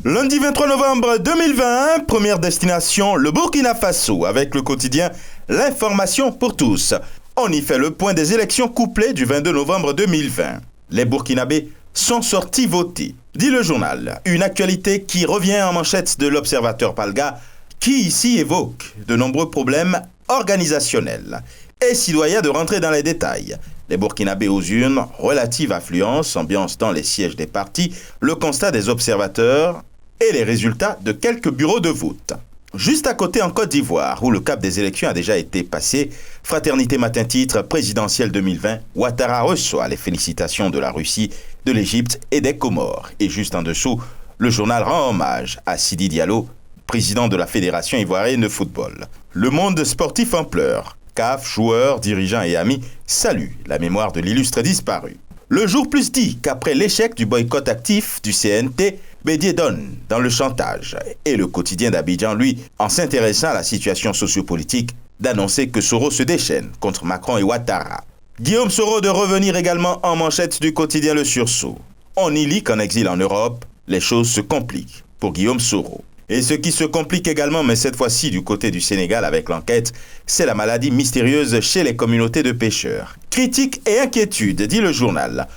Lundi 23 novembre 2020, première destination, le Burkina Faso, avec le quotidien L'Information pour tous. On y fait le point des élections couplées du 22 novembre 2020. Les Burkinabés sont sortis voter, dit le journal. Une actualité qui revient en manchette de l'Observateur Palga, qui ici évoque de nombreux problèmes organisationnels. Et s'il doit y a de rentrer dans les détails, les Burkinabés aux urnes, relative affluence, ambiance dans les sièges des partis, le constat des observateurs et les résultats de quelques bureaux de vote. Juste à côté en Côte d'Ivoire, où le cap des élections a déjà été passé, Fraternité Matin-Titre présidentielle 2020, Ouattara reçoit les félicitations de la Russie, de l'Égypte et des Comores. Et juste en dessous, le journal rend hommage à Sidi Diallo, président de la Fédération ivoirienne de football. Le monde sportif en pleurs. CAF, joueurs, dirigeants et amis saluent la mémoire de l'illustre disparu. Le jour plus dit qu'après l'échec du boycott actif du CNT, Bédier donne dans le chantage. Et le quotidien d'Abidjan, lui, en s'intéressant à la situation sociopolitique, d'annoncer que Soro se déchaîne contre Macron et Ouattara. Guillaume Soro de revenir également en manchette du quotidien Le Sursaut. On y lit qu'en exil en Europe, les choses se compliquent pour Guillaume Soro. Et ce qui se complique également, mais cette fois-ci du côté du Sénégal avec l'enquête, c'est la maladie mystérieuse chez les communautés de pêcheurs. Critique et inquiétude, dit le journal.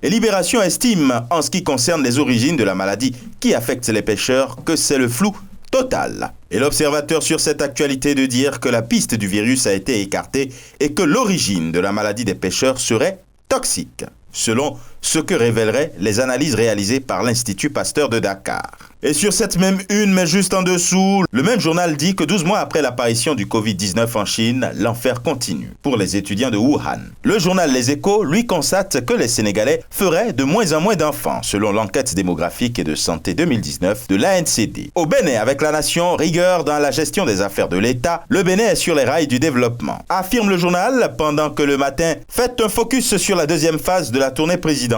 Et Libération estime, en ce qui concerne les origines de la maladie qui affecte les pêcheurs, que c'est le flou total. Et l'Observateur sur cette actualité de dire que la piste du virus a été écartée et que l'origine de la maladie des pêcheurs serait toxique, selon ce que révéleraient les analyses réalisées par l'Institut Pasteur de Dakar. Et sur cette même une, mais juste en dessous, le même journal dit que 12 mois après l'apparition du Covid-19 en Chine, l'enfer continue pour les étudiants de Wuhan. Le journal Les Échos, lui, constate que les Sénégalais feraient de moins en moins d'enfants, selon l'enquête démographique et de santé 2019 de l'ANCD. Au Bénin, avec la nation, rigueur dans la gestion des affaires de l'État, le Bénin est sur les rails du développement. Affirme le journal, pendant que le matin, fait un focus sur la deuxième phase de la tournée présidentielle.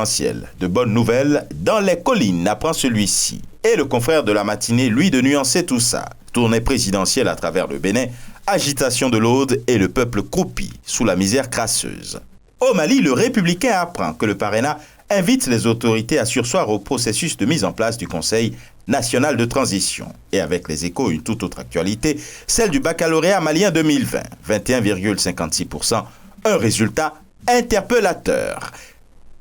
De bonnes nouvelles dans les collines, apprend celui-ci. Et le confrère de la matinée, lui, de nuancer tout ça. Tournée présidentielle à travers le Bénin, agitation de l'Aude et le peuple croupi sous la misère crasseuse. Au Mali, le Républicain apprend que le parrainat invite les autorités à surseoir au processus de mise en place du Conseil national de transition. Et avec les Échos, une toute autre actualité, celle du baccalauréat malien 2020, 21,56%, un résultat interpellateur.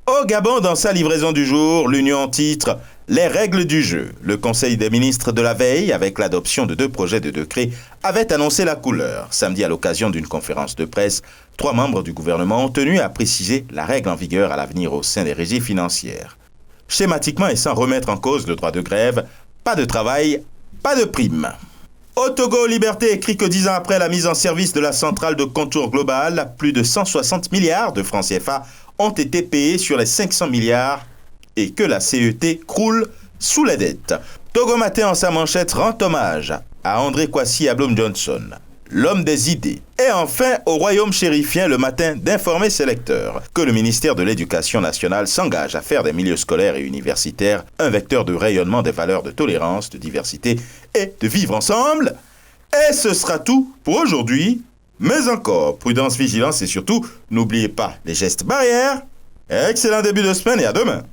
Au Gabon, dans sa livraison du jour, l'Union titre « Les règles du jeu ». Le Conseil des ministres de la veille, avec l'adoption de 2 projets de décret, avait annoncé la couleur. Samedi, à l'occasion d'une conférence de presse, 3 membres du gouvernement ont tenu à préciser la règle en vigueur à l'avenir au sein des régies financières. Schématiquement et sans remettre en cause le droit de grève, pas de travail, pas de prime. Au Togo, Liberté écrit que 10 ans après la mise en service de la centrale de contour global, plus de 160 milliards de francs CFA ont été payés sur les 500 milliards et que la CET croule sous les dettes. Togo Matin en sa manchette rend hommage à André Kwasi Ablom Johnson, l'homme des idées. Et enfin, au royaume chérifien, le matin d'informer ses lecteurs que le ministère de l'Éducation nationale s'engage à faire des milieux scolaires et universitaires un vecteur de rayonnement des valeurs de tolérance, de diversité et de vivre ensemble. Et ce sera tout pour aujourd'hui. Mais encore, prudence, vigilance et surtout, n'oubliez pas les gestes barrières. Excellent début de semaine et à demain.